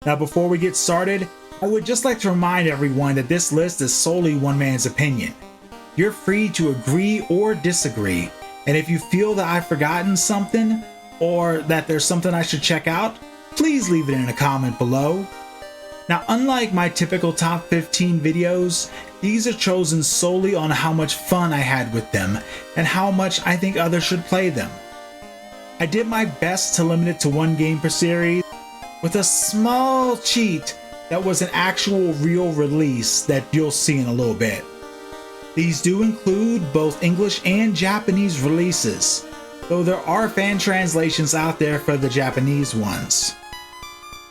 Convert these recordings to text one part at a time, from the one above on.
Now before we get started, I would just like to remind everyone that this list is solely one man's opinion. You're free to agree or disagree, and if you feel that I've forgotten something or that there's something I should check out, please leave it in a comment below. Now, unlike my typical top 15 videos, these are chosen solely on how much fun I had with them and how much I think others should play them. I did my best to limit it to one game per series, with a small cheat that was an actual real release that you'll see in a little bit. These do include both English and Japanese releases, though there are fan translations out there for the Japanese ones.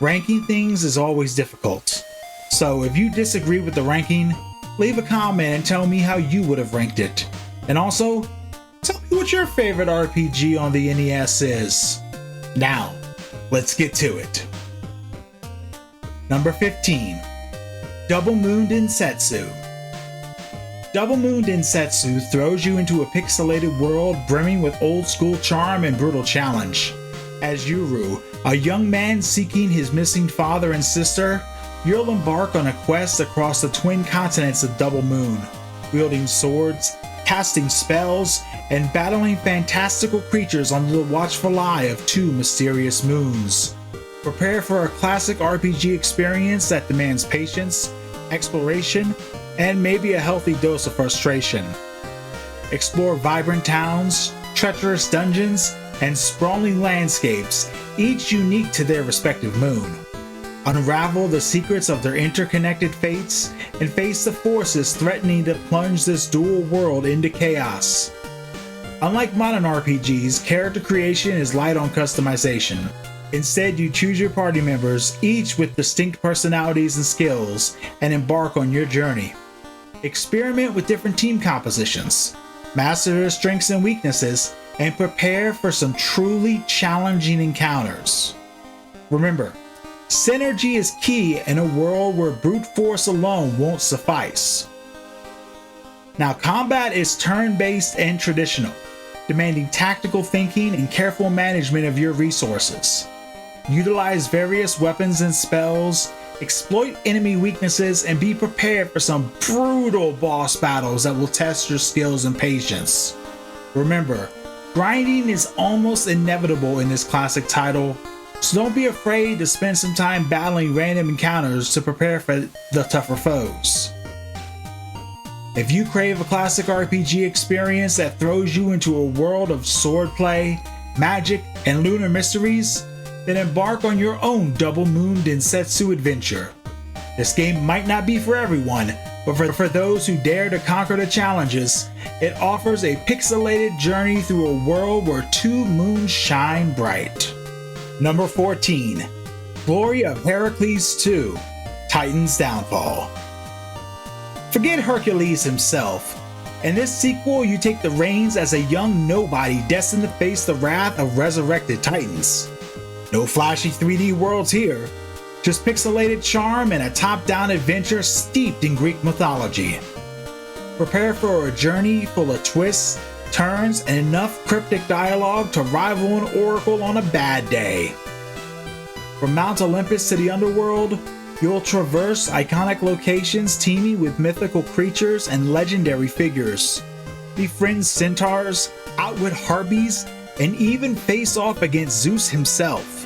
Ranking things is always difficult, so if you disagree with the ranking, leave a comment and tell me how you would have ranked it. And also, tell me what your favorite RPG on the NES is. Now, let's get to it. Number 15. Double Moon Densetsu. Double Moon Densetsu throws you into a pixelated world brimming with old school charm and brutal challenge. As Yuru, a young man seeking his missing father and sister, you'll embark on a quest across the twin continents of Double Moon, wielding swords, casting spells, and battling fantastical creatures under the watchful eye of two mysterious moons. Prepare for a classic RPG experience that demands patience, exploration, and maybe a healthy dose of frustration. Explore vibrant towns, treacherous dungeons, and sprawling landscapes, each unique to their respective moon. Unravel the secrets of their interconnected fates and face the forces threatening to plunge this dual world into chaos. Unlike modern RPGs, character creation is light on customization. Instead, you choose your party members, each with distinct personalities and skills, and embark on your journey. Experiment with different team compositions, master their strengths and weaknesses, and prepare for some truly challenging encounters. Remember, synergy is key in a world where brute force alone won't suffice. Now, combat is turn-based and traditional, demanding tactical thinking and careful management of your resources. Utilize various weapons and spells, exploit enemy weaknesses, and be prepared for some brutal boss battles that will test your skills and patience. Remember, grinding is almost inevitable in this classic title, so don't be afraid to spend some time battling random encounters to prepare for the tougher foes. If you crave a classic RPG experience that throws you into a world of swordplay, magic, and lunar mysteries, then embark on your own Double Moon Densetsu adventure. This game might not be for everyone, but for those who dare to conquer the challenges, it offers a pixelated journey through a world where two moons shine bright. Number 14. Glory of Heracles 2, Titan's Downfall. Forget Hercules himself. In this sequel, you take the reins as a young nobody destined to face the wrath of resurrected titans. No flashy 3D worlds here, just pixelated charm and a top-down adventure steeped in Greek mythology. Prepare for a journey full of twists, turns, and enough cryptic dialogue to rival an oracle on a bad day. From Mount Olympus to the underworld, you'll traverse iconic locations teeming with mythical creatures and legendary figures. Befriend centaurs, outwit harpies, and even face off against Zeus himself.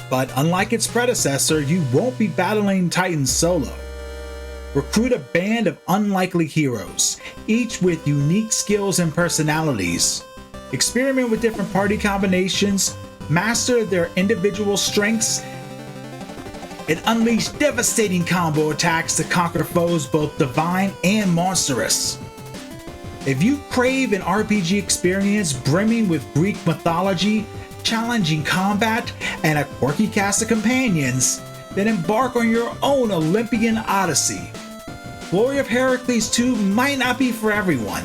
But unlike its predecessor, you won't be battling Titans solo. Recruit a band of unlikely heroes, each with unique skills and personalities. Experiment with different party combinations, master their individual strengths, and unleash devastating combo attacks to conquer foes both divine and monstrous. If you crave an RPG experience brimming with Greek mythology, challenging combat, and a quirky cast of companions, then embark on your own Olympian odyssey. Glory of Heracles 2 might not be for everyone,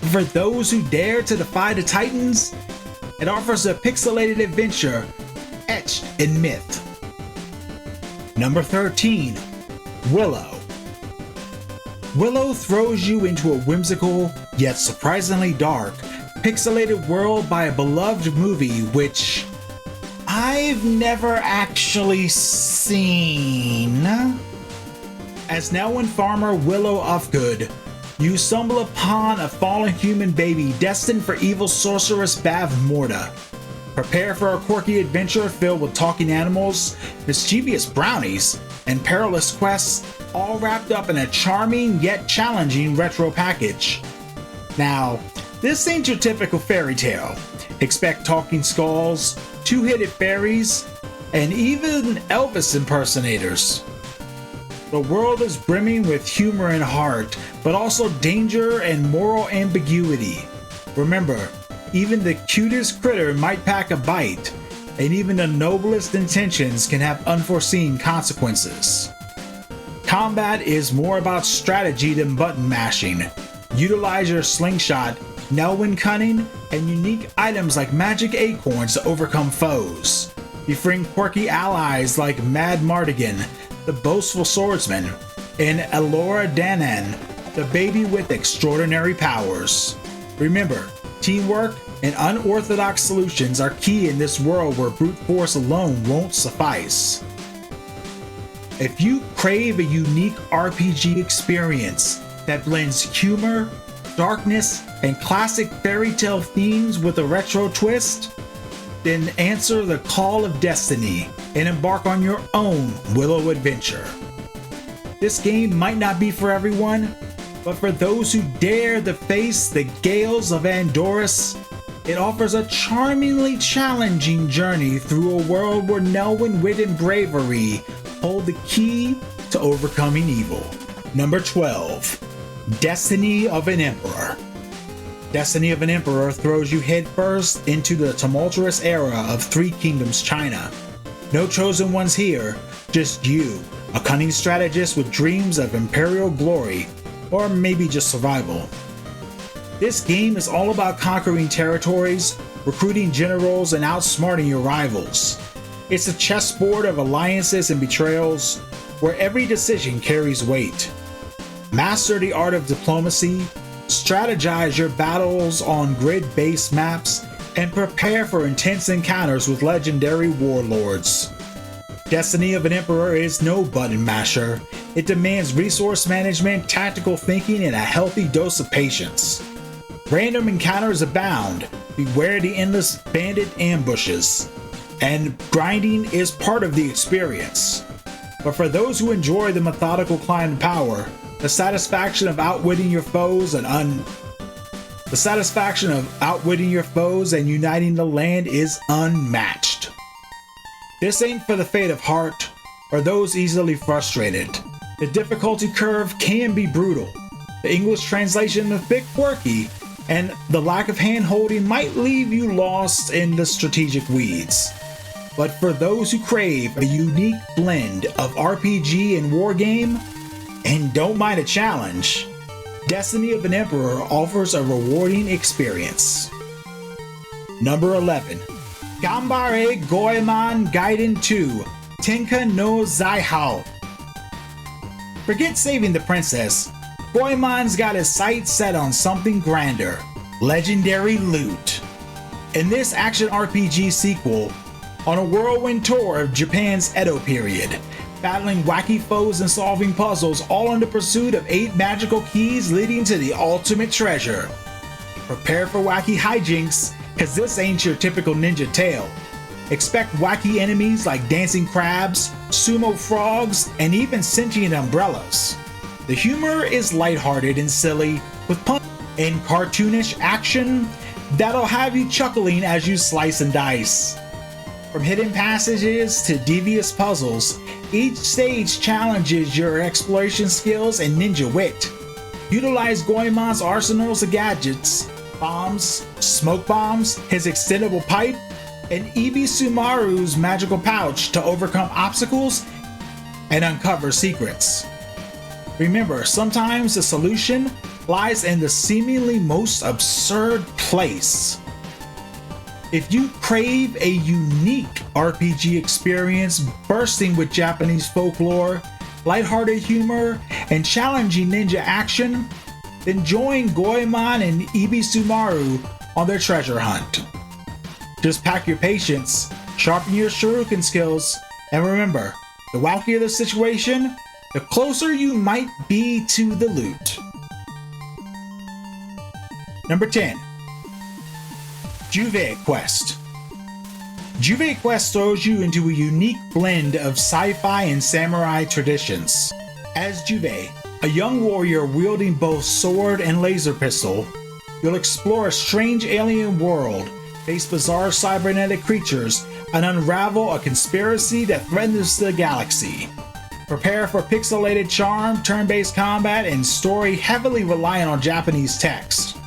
but for those who dare to defy the Titans, it offers a pixelated adventure etched in myth. Number 13. Willow. Willow throws you into a whimsical, yet surprisingly dark, pixelated world by a beloved movie which, I've never actually seen. As Nelwyn farmer Willow Ufgood, you stumble upon a fallen human baby destined for evil sorceress Bavmorda. Prepare for a quirky adventure filled with talking animals, mischievous brownies, and perilous quests, all wrapped up in a charming yet challenging retro package. Now, this ain't your typical fairy tale. Expect talking skulls, two-headed fairies, and even Elvis impersonators. The world is brimming with humor and heart, but also danger and moral ambiguity. Remember, even the cutest critter might pack a bite, and even the noblest intentions can have unforeseen consequences. Combat is more about strategy than button mashing. Utilize your slingshot, Nelwyn cunning, and unique items like magic acorns to overcome foes. Befriend quirky allies like Mad Mardigan, the boastful swordsman, and Elora Danan, the baby with extraordinary powers. Remember, teamwork and unorthodox solutions are key in this world where brute force alone won't suffice. If you crave a unique RPG experience that blends humor, darkness, and classic fairy tale themes with a retro twist, then answer the call of destiny and embark on your own Willow adventure. This game might not be for everyone, but for those who dare to face the gales of Andorus, it offers a charmingly challenging journey through a world where Nelwyn wit and bravery hold the key to overcoming evil. Number 12. Destiny of an Emperor. Destiny of an Emperor throws you headfirst into the tumultuous era of Three Kingdoms China. No chosen ones here, just you, a cunning strategist with dreams of imperial glory, or maybe just survival. This game is all about conquering territories, recruiting generals, and outsmarting your rivals. It's a chessboard of alliances and betrayals, where every decision carries weight. Master the art of diplomacy, strategize your battles on grid-based maps, and prepare for intense encounters with legendary warlords. Destiny of an Emperor is no button masher. It demands resource management, tactical thinking, and a healthy dose of patience. Random encounters abound. Beware the endless bandit ambushes. And grinding is part of the experience. But for those who enjoy the methodical climb to power, the satisfaction of outwitting your foes and uniting the land is unmatched. This ain't for the faint of heart or those easily frustrated. The difficulty curve can be brutal. The English translation is a bit quirky, and the lack of hand-holding might leave you lost in the strategic weeds. But for those who crave a unique blend of RPG and wargame, and don't mind a challenge, Destiny of an Emperor offers a rewarding experience. Number 11. Gambare Goemon Gaiden 2 Tenka no Zaihao. Forget saving the princess. Goemon's got his sights set on something grander: legendary loot. In this action RPG sequel, on a whirlwind tour of Japan's Edo period, battling wacky foes and solving puzzles, all in the pursuit of 8 magical keys leading to the ultimate treasure. Prepare for wacky hijinks, cause this ain't your typical ninja tale. Expect wacky enemies like dancing crabs, sumo frogs, and even sentient umbrellas. The humor is lighthearted and silly, with puns and cartoonish action that'll have you chuckling as you slice and dice. From hidden passages to devious puzzles, each stage challenges your exploration skills and ninja wit. Utilize Goemon's arsenals of gadgets, bombs, smoke bombs, his extendable pipe, and Ibisumaru's magical pouch to overcome obstacles and uncover secrets. Remember, sometimes the solution lies in the seemingly most absurd place. If you crave a unique RPG experience bursting with Japanese folklore, lighthearted humor, and challenging ninja action, then join Goemon and Ibisumaru on their treasure hunt. Just pack your patience, Sharpen your shuriken skills, and remember, the wackier the situation, the closer you might be to the loot. Number 10. Juvia Quest. Juvia Quest throws you into a unique blend of sci-fi and samurai traditions. As Juvia, a young warrior wielding both sword and laser pistol, you'll explore a strange alien world, face bizarre cybernetic creatures, and unravel a conspiracy that threatens the galaxy. Prepare for pixelated charm, turn-based combat, and story heavily reliant on Japanese text.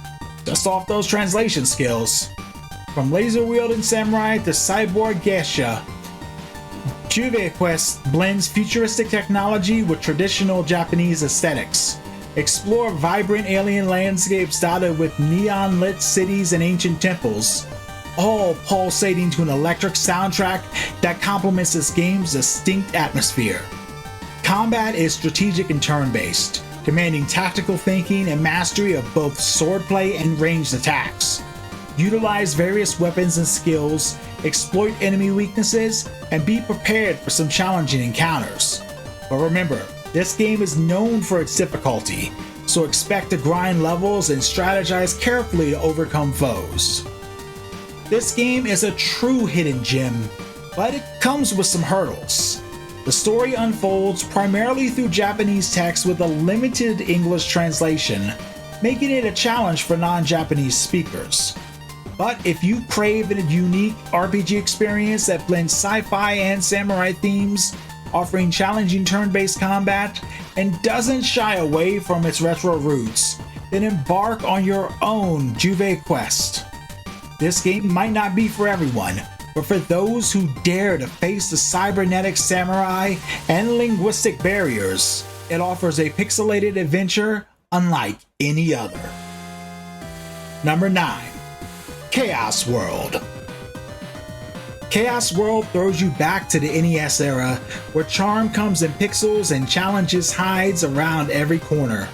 Dust off those translation skills. From laser-wielding samurai to cyborg geisha, Juvia Quest blends futuristic technology with traditional Japanese aesthetics. Explore vibrant alien landscapes dotted with neon-lit cities and ancient temples, all pulsating to an electric soundtrack that complements this game's distinct atmosphere. Combat is strategic and turn-based, demanding tactical thinking and mastery of both swordplay and ranged attacks. Utilize various weapons and skills, exploit enemy weaknesses, and be prepared for some challenging encounters. But remember, this game is known for its difficulty, so expect to grind levels and strategize carefully to overcome foes. This game is a true hidden gem, but it comes with some hurdles. The story unfolds primarily through Japanese text with a limited English translation, making it a challenge for non-Japanese speakers. But if you crave a unique RPG experience that blends sci-fi and samurai themes, offering challenging turn-based combat, and doesn't shy away from its retro roots, then embark on your own Juvia Quest. This game might not be for everyone, but for those who dare to face the cybernetic samurai and linguistic barriers, it offers a pixelated adventure unlike any other. Number 9. Chaos World. Chaos World throws you back to the NES era, where charm comes in pixels and challenges hides around every corner.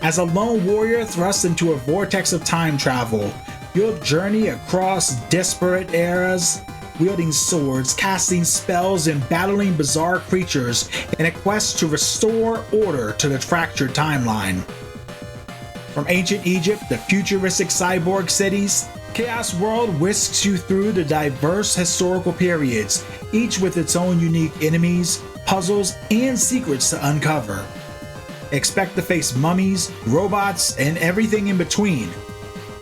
As a lone warrior thrust into a vortex of time travel, you'll journey across disparate eras, wielding swords, casting spells, and battling bizarre creatures in a quest to restore order to the fractured timeline. From ancient Egypt to futuristic cyborg cities, Chaos World whisks you through the diverse historical periods, each with its own unique enemies, puzzles, and secrets to uncover. Expect to face mummies, robots, and everything in between.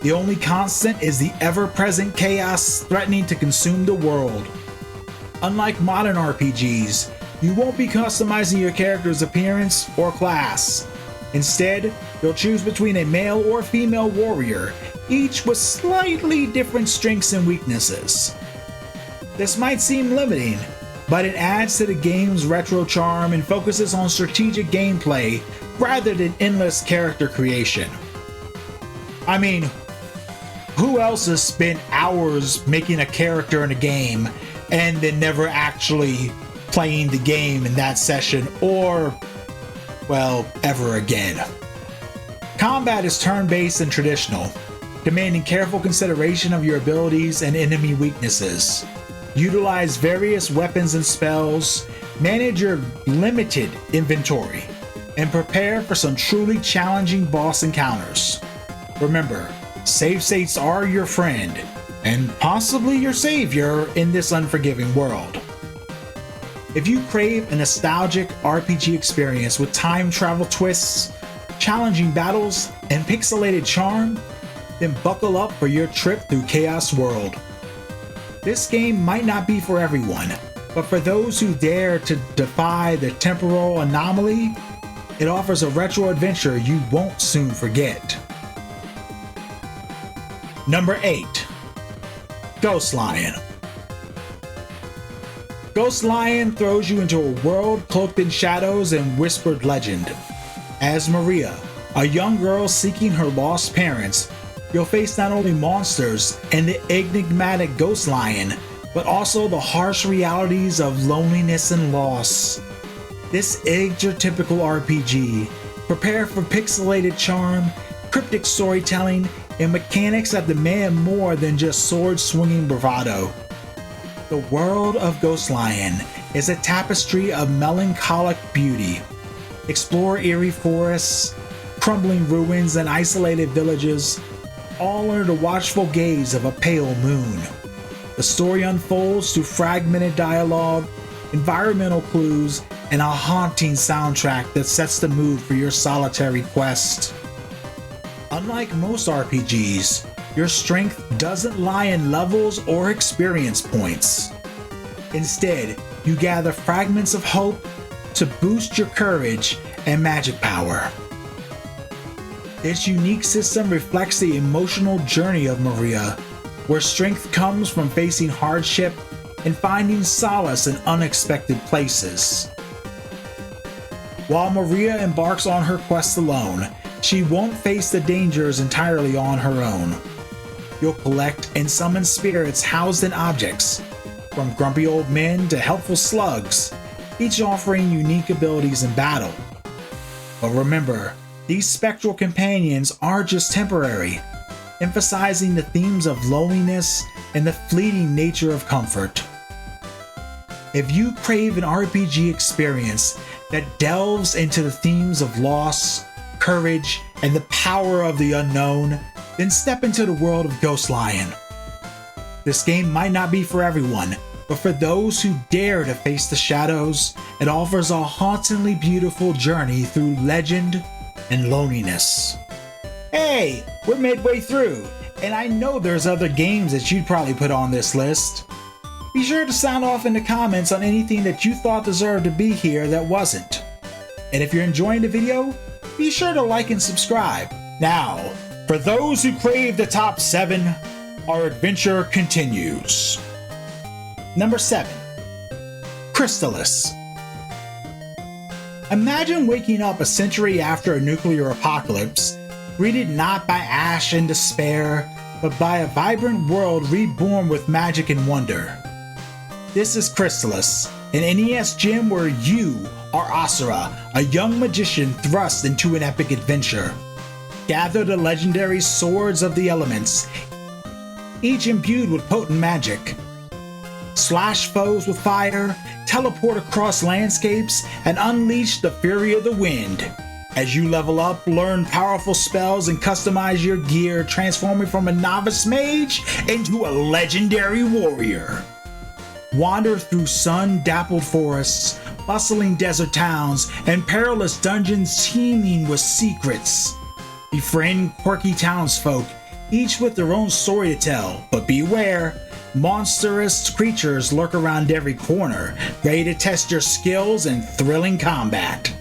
The only constant is the ever-present chaos threatening to consume the world. Unlike modern RPGs, you won't be customizing your character's appearance or class. Instead, you'll choose between a male or female warrior, each with slightly different strengths and weaknesses. This might seem limiting, but it adds to the game's retro charm and focuses on strategic gameplay rather than endless character creation. I mean, who else has spent hours making a character in a game and then never actually playing the game in that session or, well, ever again? Combat is turn-based and traditional, demanding careful consideration of your abilities and enemy weaknesses. Utilize various weapons and spells, manage your limited inventory, and prepare for some truly challenging boss encounters. Remember, save states are your friend, and possibly your savior in this unforgiving world. If you crave a nostalgic RPG experience with time travel twists, challenging battles, and pixelated charm, then buckle up for your trip through Chaos World. This game might not be for everyone, but for those who dare to defy the temporal anomaly, it offers a retro adventure you won't soon forget. Number 8. Ghost Lion. Ghost Lion throws you into a world cloaked in shadows and whispered legend. As Maria, a young girl seeking her lost parents, you'll face not only monsters and the enigmatic Ghost Lion, but also the harsh realities of loneliness and loss. This ain't your typical RPG. Prepare for pixelated charm, cryptic storytelling, and mechanics that demand more than just sword-swinging bravado. The world of Ghostlion is a tapestry of melancholic beauty. Explore eerie forests, crumbling ruins, and isolated villages, all under the watchful gaze of a pale moon. The story unfolds through fragmented dialogue, environmental clues, and a haunting soundtrack that sets the mood for your solitary quest. Unlike most RPGs, your strength doesn't lie in levels or experience points. Instead, you gather fragments of hope to boost your courage and magic power. This unique system reflects the emotional journey of Maria, where strength comes from facing hardship and finding solace in unexpected places. While Maria embarks on her quest alone, she won't face the dangers entirely on her own. You'll collect and summon spirits housed in objects, from grumpy old men to helpful slugs, each offering unique abilities in battle. But remember, these spectral companions are just temporary, emphasizing the themes of loneliness and the fleeting nature of comfort. If you crave an RPG experience that delves into the themes of loss, courage, and the power of the unknown, then step into the world of Ghostlion. This game might not be for everyone, but for those who dare to face the shadows, it offers a hauntingly beautiful journey through legend and loneliness. Hey, we're midway through, and I know there's other games that you'd probably put on this list. Be sure to sound off in the comments on anything that you thought deserved to be here that wasn't. And if you're enjoying the video, be sure to like and subscribe. Now, for those who crave the top 7, our adventure continues. Number 7. Crysis. Imagine waking up a century after a nuclear apocalypse, greeted not by ash and despair, but by a vibrant world reborn with magic and wonder. This is Crysis, an NES gem where you are Asura, a young magician thrust into an epic adventure. Gather the legendary swords of the elements, each imbued with potent magic. Slash foes with fire, teleport across landscapes, and unleash the fury of the wind. As you level up, learn powerful spells and customize your gear, transforming from a novice mage into a legendary warrior. Wander through sun-dappled forests, bustling desert towns, and perilous dungeons teeming with secrets. Befriend quirky townsfolk, each with their own story to tell, but beware, monstrous creatures lurk around every corner, ready to test your skills in thrilling combat.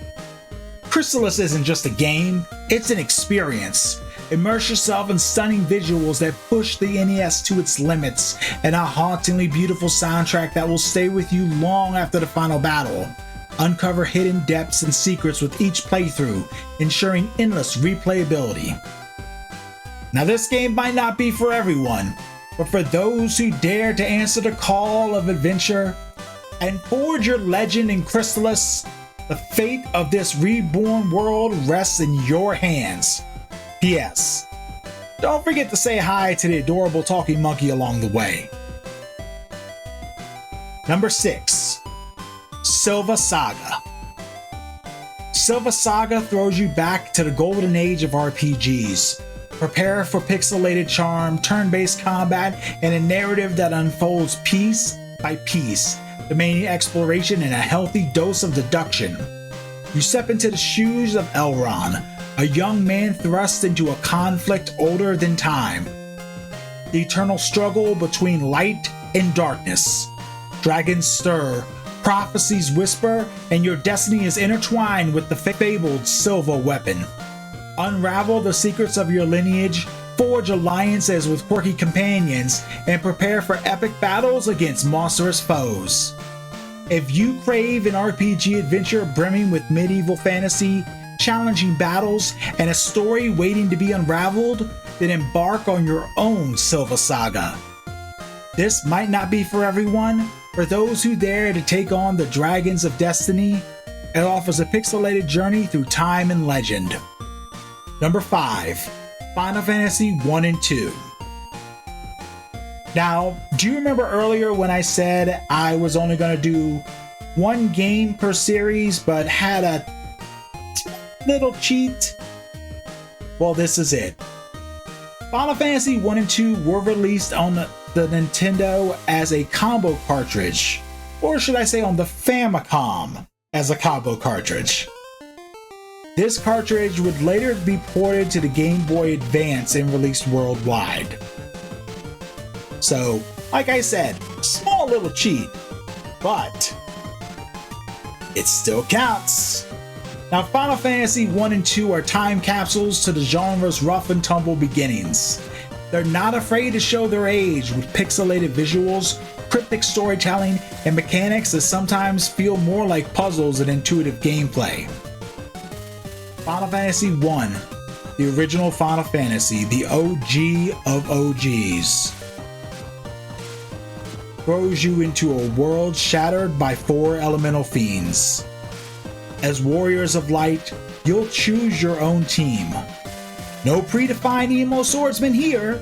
Crysis isn't just a game, it's an experience. Immerse yourself in stunning visuals that push the NES to its limits, and a hauntingly beautiful soundtrack that will stay with you long after the final battle. Uncover hidden depths and secrets with each playthrough, ensuring endless replayability. Now, this game might not be for everyone, but for those who dare to answer the call of adventure and forge your legend in Crysis, the fate of this reborn world rests in your hands. P.S. Don't forget to say hi to the adorable talking monkey along the way. Number 6. Silva Saga. Silva Saga throws you back to the golden age of RPGs. Prepare for pixelated charm, turn-based combat, and a narrative that unfolds piece by piece, demanding exploration and a healthy dose of deduction. You step into the shoes of Elrond, a young man thrust into a conflict older than time. The eternal struggle between light and darkness. Dragons stir, prophecies whisper, and your destiny is intertwined with the fabled Silva weapon. Unravel the secrets of your lineage, forge alliances with quirky companions, and prepare for epic battles against monstrous foes. If you crave an RPG adventure brimming with medieval fantasy, challenging battles, and a story waiting to be unraveled, then embark on your own Silva Saga. This might not be for everyone. For those who dare to take on the dragons of destiny, it offers a pixelated journey through time and legend. Number 5. Final Fantasy 1 and 2. Now, do you remember earlier when I said I was only going to do one game per series, but had a little cheat? Well, this is it. Final Fantasy 1 and 2 were released on the Nintendo as a combo cartridge, or should I say on the Famicom as a combo cartridge. This cartridge would later be ported to the Game Boy Advance and released worldwide. So, like I said, small little cheat, but it still counts. Now, Final Fantasy 1 and 2 are time capsules to the genre's rough and tumble beginnings. They're not afraid to show their age with pixelated visuals, cryptic storytelling, and mechanics that sometimes feel more like puzzles than intuitive gameplay. Final Fantasy 1, the original Final Fantasy, the OG of OGs, throws you into a world shattered by 4 elemental fiends. As warriors of light, you'll choose your own team. No predefined emo swordsman here.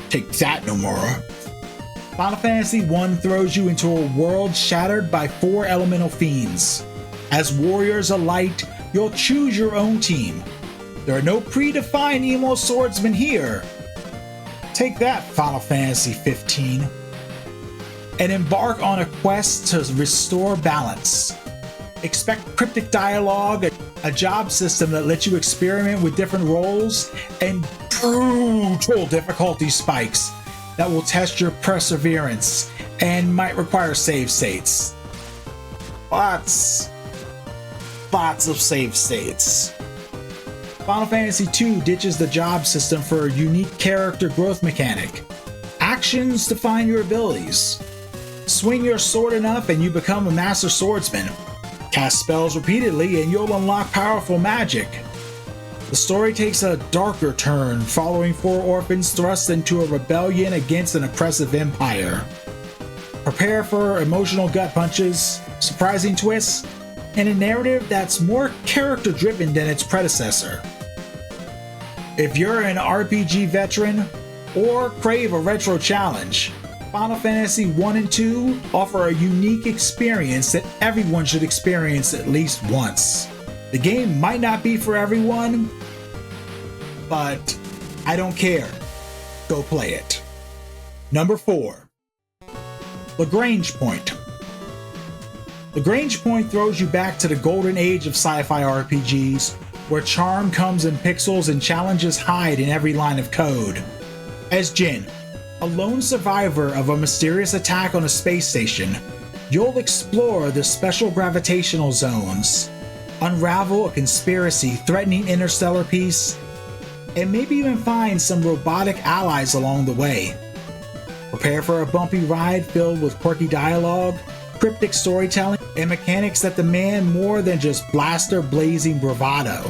Take that, Nomura. Final Fantasy 1 throws you into a world shattered by 4 elemental fiends. As warriors of light, you'll choose your own team. There are no predefined emo swordsmen here. Take that, Final Fantasy 15. And embark on a quest to restore balance. Expect cryptic dialogue, a job system that lets you experiment with different roles, and brutal difficulty spikes that will test your perseverance and might require save states. Lots of save states. Final Fantasy II ditches the job system for a unique character growth mechanic. Actions define your abilities. Swing your sword enough and you become a master swordsman. Cast spells repeatedly and you'll unlock powerful magic. The story takes a darker turn, following 4 orphans thrust into a rebellion against an oppressive empire. Prepare for emotional gut punches, surprising twists, and a narrative that's more character-driven than its predecessor. If you're an RPG veteran or crave a retro challenge, Final Fantasy 1 and 2 offer a unique experience that everyone should experience at least once. The game might not be for everyone, but I don't care. Go play it. Number 4. Lrange Point. Lrange Point throws you back to the golden age of sci-fi RPGs, where charm comes in pixels and challenges hide in every line of code. As Jin, a lone survivor of a mysterious attack on a space station, you'll explore the special gravitational zones, unravel a conspiracy threatening interstellar peace, and maybe even find some robotic allies along the way. Prepare for a bumpy ride filled with quirky dialogue, cryptic storytelling, and mechanics that demand more than just blaster-blazing bravado.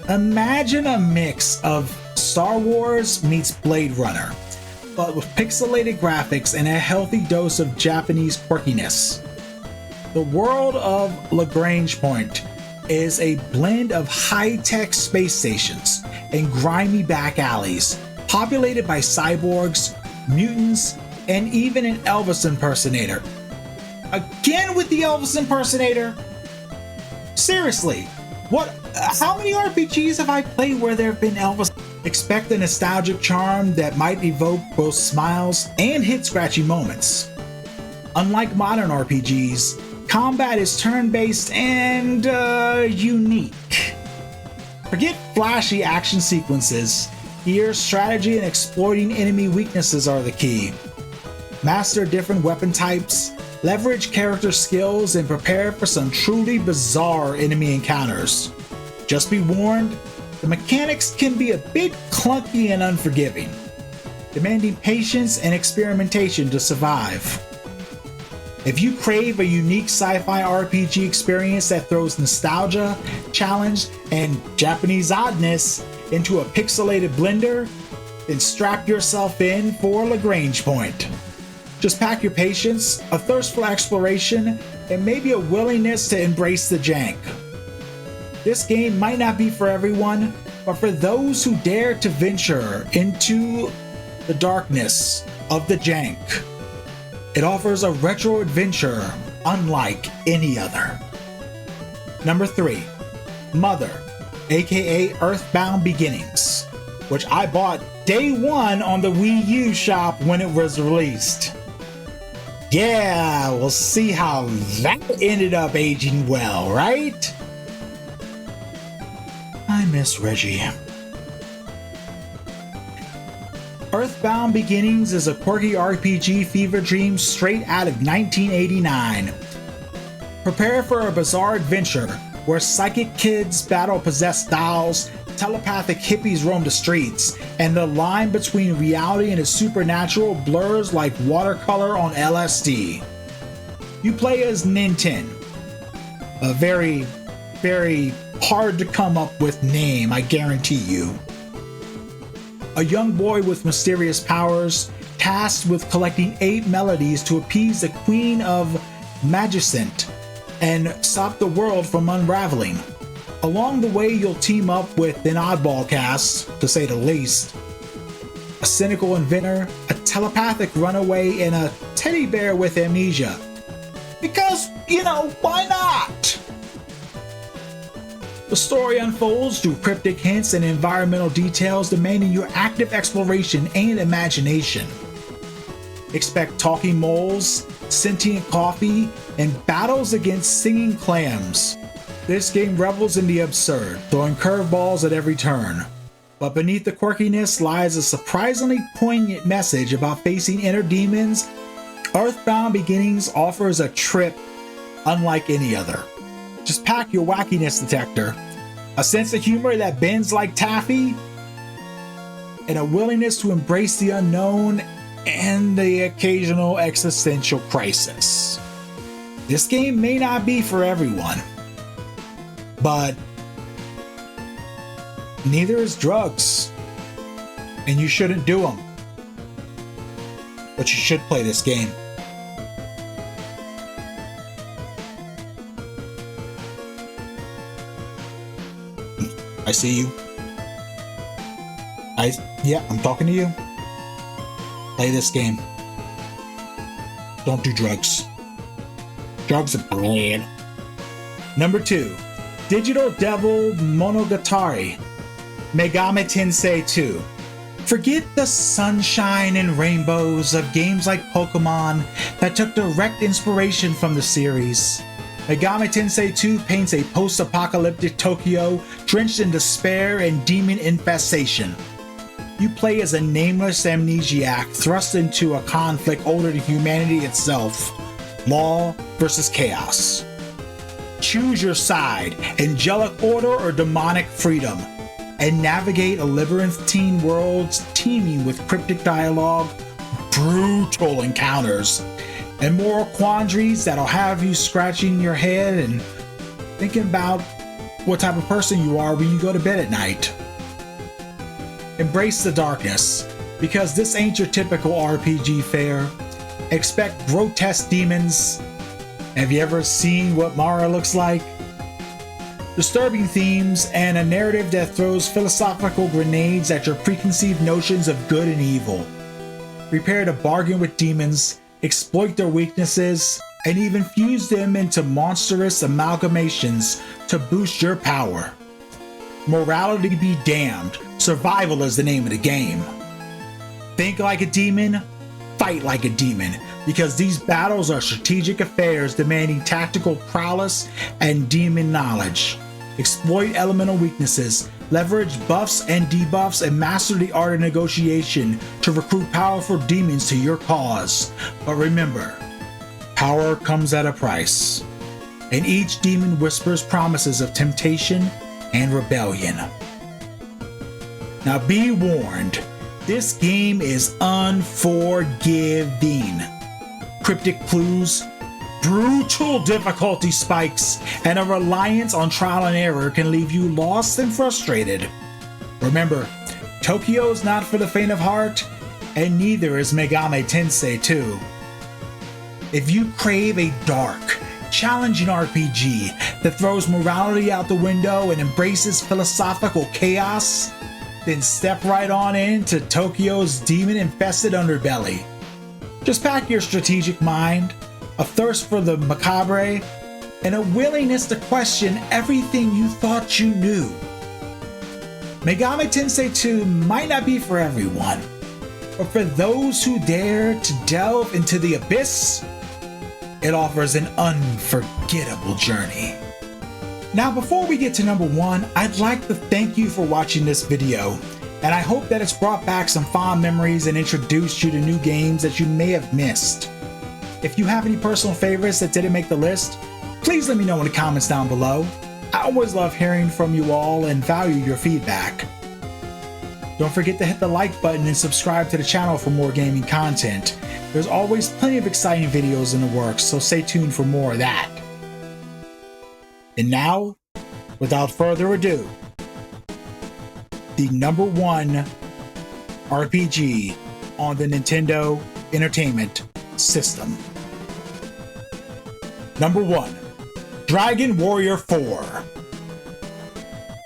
Imagine a mix of Star Wars meets Blade Runner, but with pixelated graphics and a healthy dose of Japanese quirkiness. The world of Lrange Point is a blend of high-tech space stations and grimy back alleys, populated by cyborgs, mutants, and even an Elvis impersonator. Again with the Elvis impersonator? Seriously, how many RPGs have I played where there have been Elvis? Expect a nostalgic charm that might evoke both smiles and hit-scratchy moments. Unlike modern RPGs, combat is turn-based and unique. Forget flashy action sequences. Here, strategy and exploiting enemy weaknesses are the key. Master different weapon types, leverage character skills, and prepare for some truly bizarre enemy encounters. Just be warned, the mechanics can be a bit clunky and unforgiving, demanding patience and experimentation to survive. If you crave a unique sci-fi RPG experience that throws nostalgia, challenge, and Japanese oddness into a pixelated blender, then strap yourself in for Lrange Point. Just pack your patience, a thirst for exploration, and maybe a willingness to embrace the jank. This game might not be for everyone, but for those who dare to venture into the darkness of the jank. It offers a retro adventure unlike any other. Number 3, Mother, aka Earthbound Beginnings, which I bought day one on the Wii U shop when it was released. Yeah, we'll see how that ended up aging well, right? I miss Reggie. Earthbound Beginnings is a quirky RPG fever dream straight out of 1989. Prepare for a bizarre adventure where psychic kids battle possessed dolls, telepathic hippies roam the streets, and the line between reality and the supernatural blurs like watercolor on LSD. You play as Ninten, a very, very hard to come up with name, I guarantee you. A young boy with mysterious powers, tasked with collecting 8 melodies to appease the Queen of Magicent and stop the world from unraveling. Along the way, you'll team up with an oddball cast, to say the least. A cynical inventor, a telepathic runaway, and a teddy bear with amnesia. Because, why not? The story unfolds through cryptic hints and environmental details demanding your active exploration and imagination. Expect talking moles, sentient coffee, and battles against singing clams. This game revels in the absurd, throwing curveballs at every turn. But beneath the quirkiness lies a surprisingly poignant message about facing inner demons. Earthbound Beginnings offers a trip unlike any other. Just pack your wackiness detector, a sense of humor that bends like taffy, and a willingness to embrace the unknown and the occasional existential crisis. This game may not be for everyone, but neither is drugs, and you shouldn't do them. But you should play this game. I see you. I'm talking to you. Play this game. Don't do drugs. Drugs are bad. Number 2, Digital Devil Monogatari, Megami Tensei 2. Forget the sunshine and rainbows of games like Pokemon that took direct inspiration from the series. Megami Tensei 2 paints a post-apocalyptic Tokyo drenched in despair and demon infestation. You play as a nameless amnesiac thrust into a conflict older than humanity itself. Law versus chaos. Choose your side, angelic order or demonic freedom, and navigate a labyrinthine world teeming with cryptic dialogue, brutal encounters, and moral quandaries that'll have you scratching your head and thinking about what type of person you are when you go to bed at night. Embrace the darkness, because this ain't your typical RPG fare. Expect grotesque demons. Have you ever seen what Mara looks like? Disturbing themes and a narrative that throws philosophical grenades at your preconceived notions of good and evil. Prepare to bargain with demons, exploit their weaknesses, and even fuse them into monstrous amalgamations to boost your power. Morality be damned, survival is the name of the game. Think like a demon, fight like a demon, because these battles are strategic affairs demanding tactical prowess and demon knowledge. Exploit elemental weaknesses, leverage buffs and debuffs, and master the art of negotiation to recruit powerful demons to your cause. But remember, power comes at a price, and each demon whispers promises of temptation and rebellion. Now be warned, this game is unforgiving. Cryptic clues, brutal difficulty spikes, and a reliance on trial and error can leave you lost and frustrated. Remember, Tokyo is not for the faint of heart, and neither is Megami Tensei 2. If you crave a dark, challenging RPG that throws morality out the window and embraces philosophical chaos, then step right on into Tokyo's demon-infested underbelly. Just pack your strategic mind, a thirst for the macabre, and a willingness to question everything you thought you knew. Megami Tensei 2 might not be for everyone, but for those who dare to delve into the abyss, it offers an unforgettable journey. Now, before we get to number 1, I'd like to thank you for watching this video, and I hope that it's brought back some fond memories and introduced you to new games that you may have missed. If you have any personal favorites that didn't make the list, please let me know in the comments down below. I always love hearing from you all and value your feedback. Don't forget to hit the like button and subscribe to the channel for more gaming content. There's always plenty of exciting videos in the works, so stay tuned for more of that. And now, without further ado, the number 1 RPG on the Nintendo Entertainment System. Number 1. Dragon Warrior 4.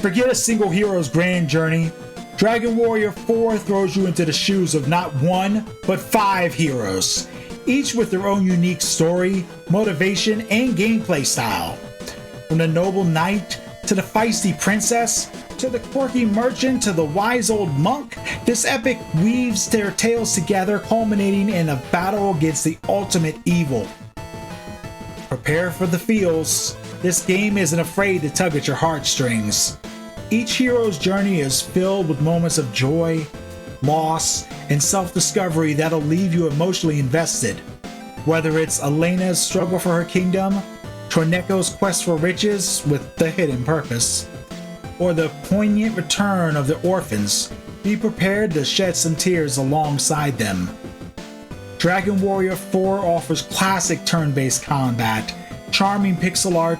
Forget a single hero's grand journey. Dragon Warrior 4 throws you into the shoes of not 1, but 5 heroes, each with their own unique story, motivation, and gameplay style. From the noble knight, to the feisty princess, to the quirky merchant, to the wise old monk, this epic weaves their tales together, culminating in a battle against the ultimate evil. Prepare for the feels. This game isn't afraid to tug at your heartstrings. Each hero's journey is filled with moments of joy, loss, and self-discovery that'll leave you emotionally invested. Whether it's Elena's struggle for her kingdom, Torneko's quest for riches with the hidden purpose, or the poignant return of the orphans, be prepared to shed some tears alongside them. Dragon Warrior 4 offers classic turn-based combat, charming pixel art,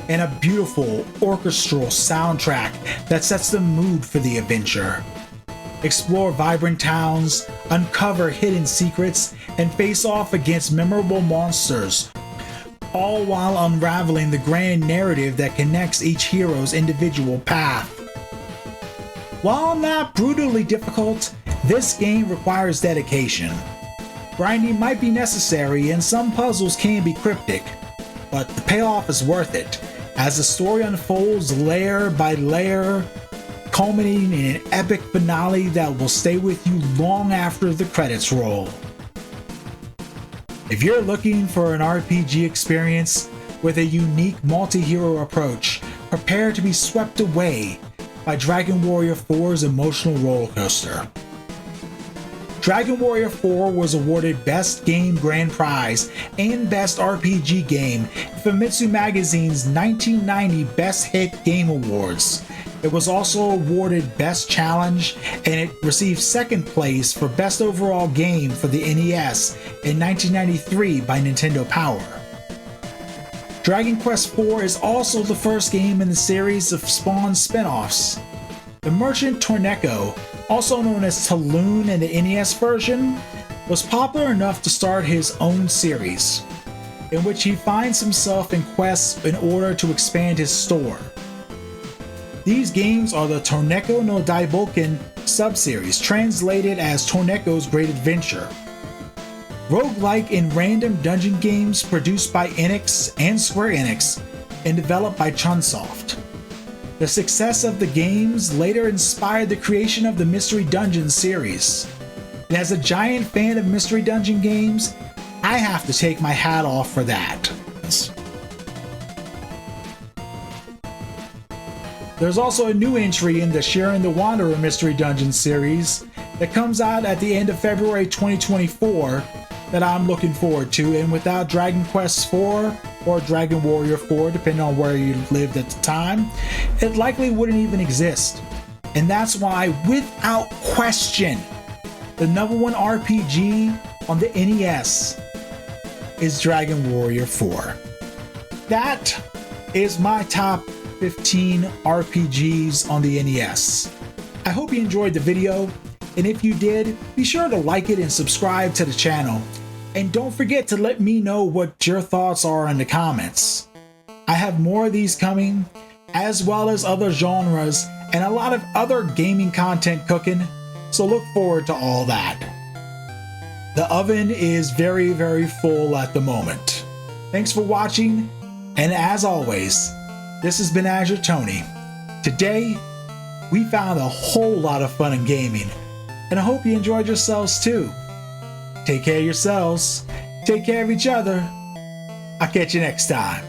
and a beautiful orchestral soundtrack that sets the mood for the adventure. Explore vibrant towns, uncover hidden secrets, and face off against memorable monsters, all while unraveling the grand narrative that connects each hero's individual path. While not brutally difficult, this game requires dedication. Grinding might be necessary and some puzzles can be cryptic, but the payoff is worth it, as the story unfolds layer by layer, culminating in an epic finale that will stay with you long after the credits roll. If you're looking for an RPG experience with a unique multi-hero approach, prepare to be swept away by Dragon Warrior 4's emotional roller coaster. Dragon Warrior 4 was awarded Best Game Grand Prize and Best RPG Game in Famitsu Magazine's 1990 Best Hit Game Awards. It was also awarded Best Challenge, and it received second place for Best Overall Game for the NES in 1993 by Nintendo Power. Dragon Quest IV is also the first game in the series of Spawn spin-offs. The merchant Torneko, also known as Taloon in the NES version, was popular enough to start his own series, in which he finds himself in quests in order to expand his store. These games are the Torneko no Daiboken subseries, translated as Torneko's Great Adventure. Roguelike and random dungeon games produced by Enix and Square Enix and developed by Chunsoft. The success of the games later inspired the creation of the Mystery Dungeon series. And as a giant fan of Mystery Dungeon games, I have to take my hat off for that. There's also a new entry in the Sharing the Wanderer Mystery Dungeon series that comes out at the end of February 2024 that I'm looking forward to, and without Dragon Quest IV or Dragon Warrior 4, depending on where you lived at the time, it likely wouldn't even exist. And that's why, without question, the number 1 RPG on the NES is Dragon Warrior 4. That is my top 15 RPGs on the NES. I hope you enjoyed the video, and if you did, be sure to like it and subscribe to the channel. And don't forget to let me know what your thoughts are in the comments. I have more of these coming, as well as other genres and a lot of other gaming content cooking, so look forward to all that. The oven is very, very full at the moment. Thanks for watching, and as always, this has been Azure Tony. Today, we found a whole lot of fun in gaming, and I hope you enjoyed yourselves too. Take care of yourselves, take care of each other. I'll catch you next time.